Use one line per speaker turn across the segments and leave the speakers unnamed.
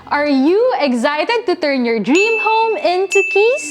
Are you excited to turn your dream home into keys?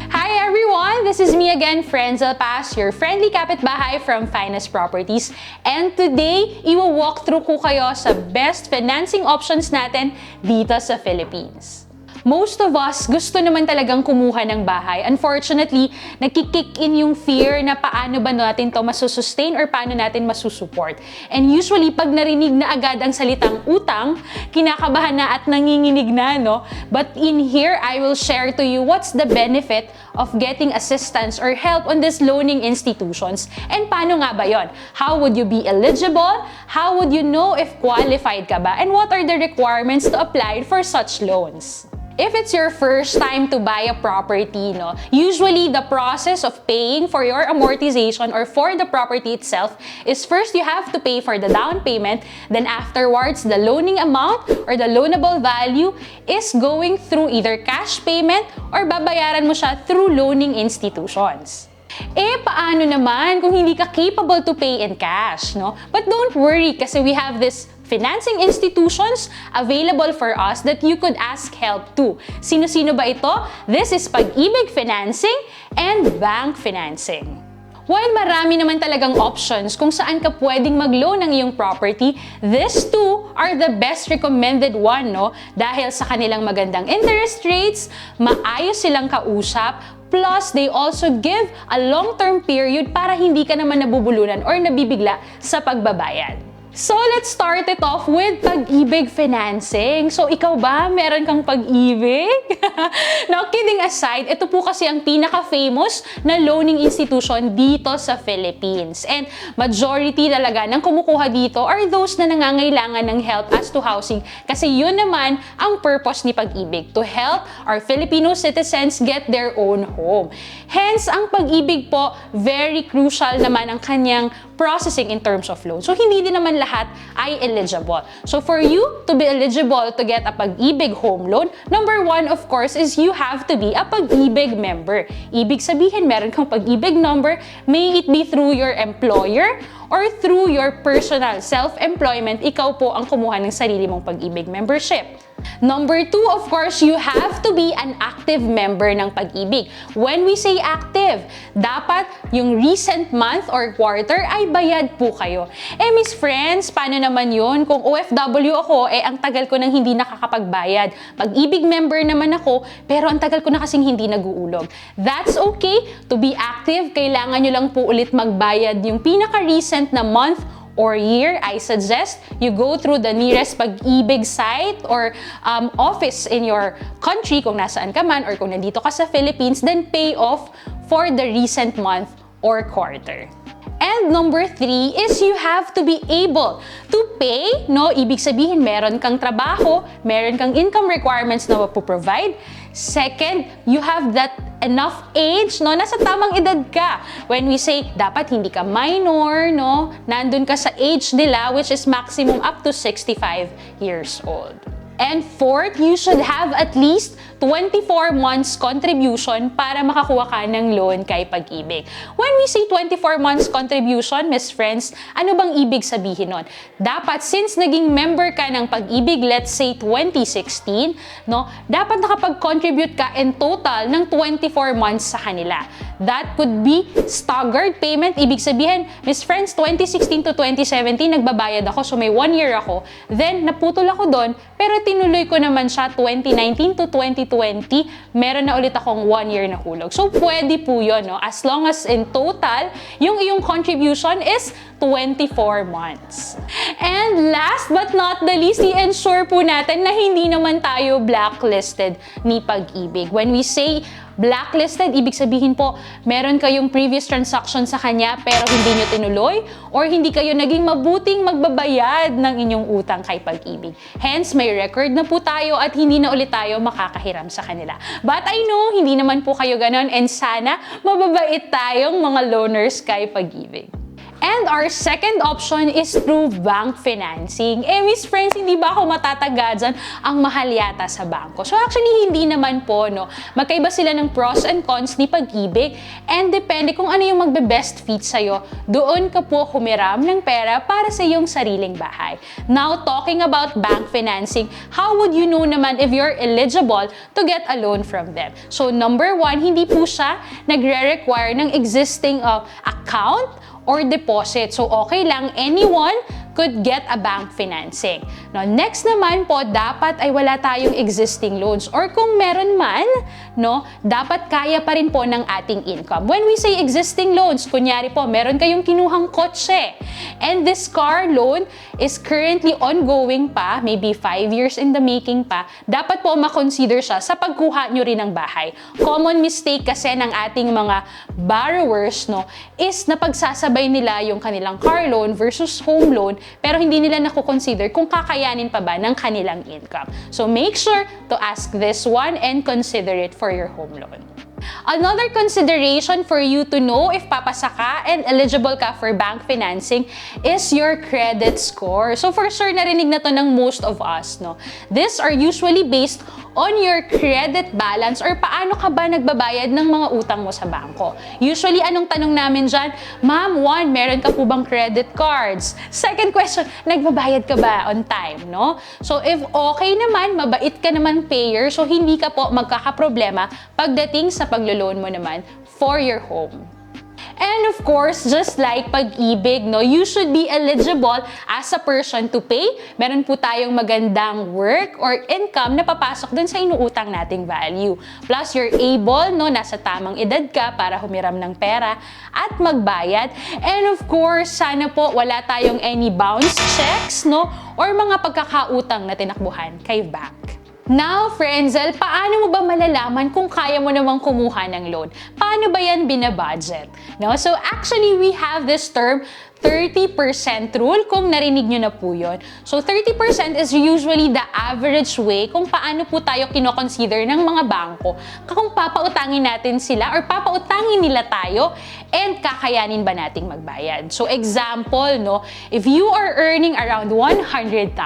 Hi everyone! This is me again, Frenzel Paz, your friendly kapitbahay from Finest Properties. And today, iwa-walk through ko kayo sa best financing options natin dito sa Philippines. Most of us gusto naman talagang kumuha ng bahay. Unfortunately, nagkikick in yung fear na paano ba natin to masusustain or paano natin masusupport. And usually, pag narinig na agad ang salitang utang, kinakabahan na at nanginginig na, no? But in here, I will share to you what's the benefit of getting assistance or help on these loaning institutions. And paano nga ba yon? How would you be eligible? How would you know if qualified ka ba? And what are the requirements to apply for such loans? If it's your first time to buy a property, no, usually the process of paying for your amortization or for the property itself is first you have to pay for the down payment, then afterwards the loaning amount or the loanable value is going through either cash payment or babayaran mo siya through loaning institutions. Paano naman kung hindi ka capable to pay in cash, no? But don't worry kasi we have this financing institutions available for us that you could ask help to. Sino-sino ba ito? This is Pag-ibig Financing and Bank Financing. While marami naman talagang options kung saan ka pwedeng mag-loan ng iyong property, these two are the best recommended one, no? Dahil sa kanilang magandang interest rates, maayos silang kausap, plus they also give a long-term period para hindi ka naman nabubulunan or nabibigla sa pagbabayad. So, let's start it off with Pag-ibig Financing. So, ikaw ba? Meron kang pag-ibig? Now, kidding aside, ito po kasi ang pinaka-famous na loaning institution dito sa Philippines. And majority talaga ng kumukuha dito are those na nangangailangan ng help as to housing. Kasi yun naman ang purpose ni Pag-ibig, to help our Filipino citizens get their own home. Hence, ang Pag-ibig po, very crucial naman ang kanyang processing in terms of loan. So, hindi din naman lahat ay eligible. So, for you to be eligible to get a Pag-ibig home loan, number one, of course, is you have to be a Pag-ibig member. Ibig sabihin, meron kang Pag-ibig number, may it be through your employer or through your personal self-employment, ikaw po ang kumuha ng sarili mong Pag-ibig membership. Number two, of course, you have to be an active member ng Pag-ibig. When we say active, dapat yung recent month or quarter ay bayad po kayo. Miss Friends, paano naman yun? Kung OFW ako, ang tagal ko nang hindi nakakapagbayad. Pag-ibig member naman ako, pero ang tagal ko na kasing hindi nag-uulog. That's okay. To be active, kailangan nyo lang po ulit magbayad yung pinaka-recent na month or year. I suggest you go through the nearest Pag-ibig site or office in your country kung nasaan ka man or kung nandito ka sa Philippines, then pay off for the recent month or quarter. And number three is you have to be able to pay, no? Ibig sabihin, meron kang trabaho, meron kang income requirements na mapoprovide. Second, you have that enough age, no? Nasa tamang edad ka. When we say, dapat hindi ka minor, no? Nandun ka sa age nila, which is maximum up to 65 years old. And fourth, you should have at least 24 months contribution para makakuha ka ng loan kay Pag-ibig. When we say 24 months contribution, Miss Friends, ano bang ibig sabihin nun? Dapat, since naging member ka ng Pag-ibig, let's say 2016, no, dapat nakapag-contribute ka in total ng 24 months sa kanila. That could be staggered payment. Ibig sabihin, Miss Friends, 2016 to 2017, nagbabayad ako, so may 1 year ako. Then, naputol ako doon, pero tinuloy ko naman siya 2019 to 2020, meron na ulit akong 1 year na hulog. So, pwede po yun, no? As long as in total, yung iyong contribution is 24 months. And last but not the least, i-ensure po natin na hindi naman tayo blacklisted ni Pag-ibig. When we say blacklisted, ibig sabihin po, meron kayong previous transaction sa kanya pero hindi nyo tinuloy or hindi kayo naging mabuting magbabayad ng inyong utang kay Pag-ibig. Hence, may record na po tayo at hindi na ulit tayo makakahiram sa kanila. But I know, hindi naman po kayo ganon and sana mababait tayong mga loaners kay Pag-ibig. And our second option is through bank financing. Miss Friends, hindi ba ako matataga dyan? Ang mahal yata sa bangko. So actually, hindi naman po, no? Magkaiba sila ng pros and cons ni Pag-ibig. And depende kung ano yung magbe-best fit sa'yo, doon ka po humiram ng pera para sa iyong sariling bahay. Now, talking about bank financing, how would you know naman if you're eligible to get a loan from them? So number one, hindi po siya nagre-require ng existing account or deposit. So, okay lang, anyone could get a bank financing. Now, next naman po, dapat ay wala tayong existing loans. Or kung meron man, no, dapat kaya pa rin po ng ating income. When we say existing loans, kunyari po, meron kayong kinuhang kotse. And this car loan is currently ongoing pa, maybe 5 years in the making pa, dapat po makonsider siya sa pagkuha nyo rin ng bahay. Common mistake kasi ng ating mga borrowers, no, is napagsasabay nila yung kanilang car loan versus home loan, pero hindi nila nakukonsider kung kakayanin pa ba ng kanilang income. So make sure to ask this one and consider it for your home loan. Another consideration for you to know if papasa ka and eligible ka for bank financing is your credit score. So for sure, narinig na to ng most of us, no? These are usually based on your credit balance or paano ka ba nagbabayad ng mga utang mo sa bangko. Usually, anong tanong namin dyan? Ma'am, one, meron ka po bang credit cards? Second question, nagbabayad ka ba on time, no? So if okay naman, mabait ka naman payer, so hindi ka po magkakaproblema pagdating sa paglo-loan mo naman for your home. And of course, just like Pag-ibig, no, you should be eligible as a person to pay. Meron po tayong magandang work or income na papasok dun sa inuutang nating value. Plus, you're able, no, nasa tamang edad ka para humiram ng pera at magbayad. And of course, sana po wala tayong any bounce checks, no, or mga pagkakautang na tinakbuhan kay bank. Now, Friendsel, paano mo ba malalaman kung kaya mo namang kumuha ng loan? Paano ba yan binabudget? No? So, actually, we have this term, 30% rule, kung narinig nyo na po yun. So, 30% is usually the average way kung paano po tayo kinoconsider ng mga bangko kung papautangin natin sila or papautangin nila tayo and kakayanin ba nating magbayad. So, example, no, if you are earning around 100,000,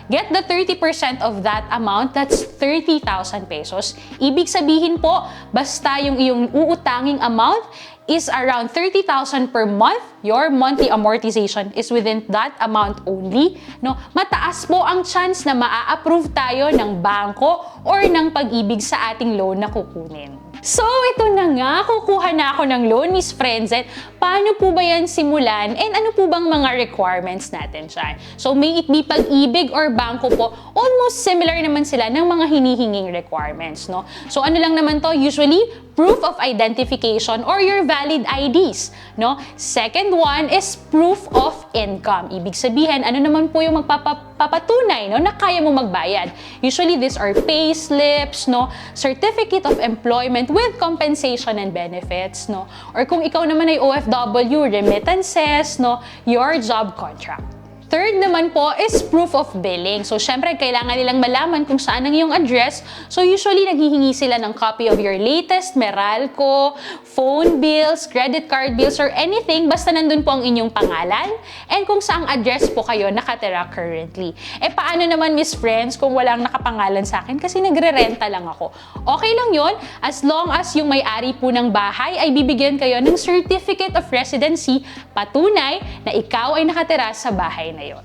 get the 30% of that amount, that's 30,000 pesos. Ibig sabihin po, basta yung iyong uutanging amount is around 30,000 per month, your monthly amortization is within that amount only, no? Mataas po ang chance na maa-approve tayo ng bangko or ng Pag-ibig sa ating loan na kukunin. So, ito na nga, kukuha na ako ng loan, Miss Friendsel. Paano po ba yan simulan? And ano po bang mga requirements natin dyan? So, may it be Pag-ibig or bangko po, almost similar naman sila ng mga hinihinging requirements, no? So, ano lang naman to? Usually, proof of identification or your valid IDs, no? Second one is proof of income. Ibig sabihin, ano naman po yung magpapatunay, no, na kaya mo magbayad. Usually, these are pay slips, no, certificate of employment with compensation and benefits, no, or kung ikaw naman ay OFW, remittances, no, your job contract. Third naman po is proof of billing. So, syempre, kailangan nilang malaman kung saan ang iyong address. So, usually, naghihingi sila ng copy of your latest Meralco, phone bills, credit card bills, or anything. Basta nandun po ang inyong pangalan and kung saang address po kayo nakatira currently. Paano naman, Miss Friends, kung walang nakapangalan sa akin? Kasi nagre-renta lang ako. Okay lang yon as long as yung may-ari po ng bahay ay bibigyan kayo ng certificate of residency, patunay na ikaw ay nakatira sa bahay na yon.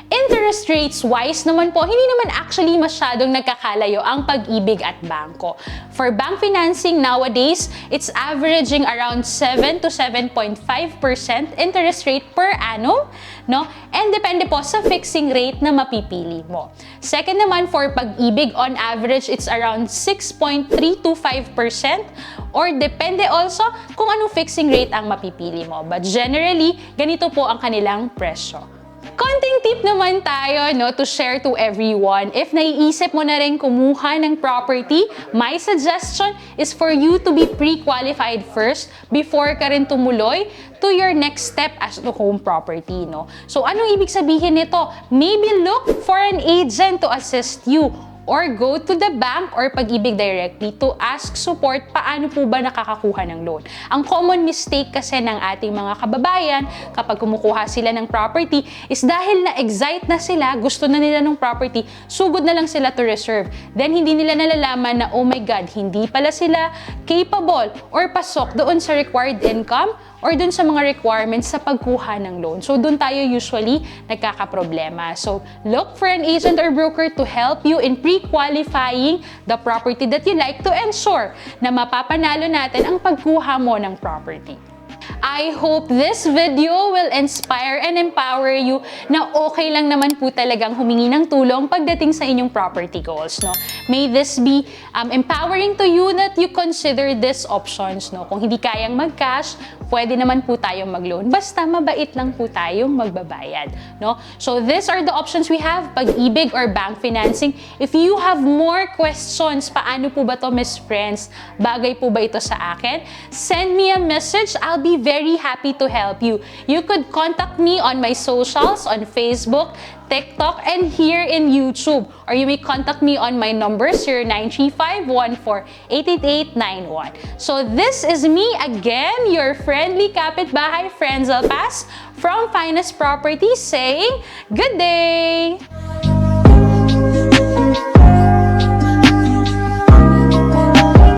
Interest rates wise naman po, hindi naman actually masyadong nagkakalayo ang Pag-ibig at bangko. For bank financing nowadays, it's averaging around 7 to 7.5% interest rate per annum, no? And depende po sa fixing rate na mapipili mo. Second naman, for Pag-ibig, on average, it's around 6.3 to 5%, or depende also kung anong fixing rate ang mapipili mo. But generally, ganito po ang kanilang presyo. Konting tip naman tayo, no, to share to everyone. If naiisip mo na rin kumuha ng property, my suggestion is for you to be pre-qualified first before ka rin tumuloy to your next step as to home property, no? So, anong ibig sabihin nito? Maybe look for an agent to assist you. or go to the bank or Pag-ibig directly to ask support paano po ba nakakakuha ng loan. Ang common mistake kasi ng ating mga kababayan kapag kumukuha sila ng property is dahil na-excite na sila, gusto na nila ng property, sugod na lang sila to reserve. Then hindi nila nalalaman na, oh my God, hindi pala sila capable or pasok doon sa required income or dun sa mga requirements sa pagkuha ng loan. So, dun tayo usually nagkakaproblema. So, look for an agent or broker to help you in pre-qualifying the property that you like to ensure na mapapanalo natin ang pagkuha mo ng property. I hope this video will inspire and empower you na okay lang naman po talagang humingi ng tulong pagdating sa inyong property goals, no? May this be empowering to you that you consider these options, no? Kung hindi kayang mag-cash, pwede naman po tayong mag-loan. Basta mabait lang po tayong magbabayad, no? So these are the options we have, Pag-ibig or bank financing. If you have more questions, paano po ba to, Miss Friends? Bagay po ba ito sa akin? Send me a message. I'll be very happy to help you. You could contact me on my socials, on Facebook, TikTok, and here in YouTube. Or you may contact me on my number 0935-14-88891. So this is me again, your friendly kapitbahay, Frenzel Pass from Finest Properties saying good day!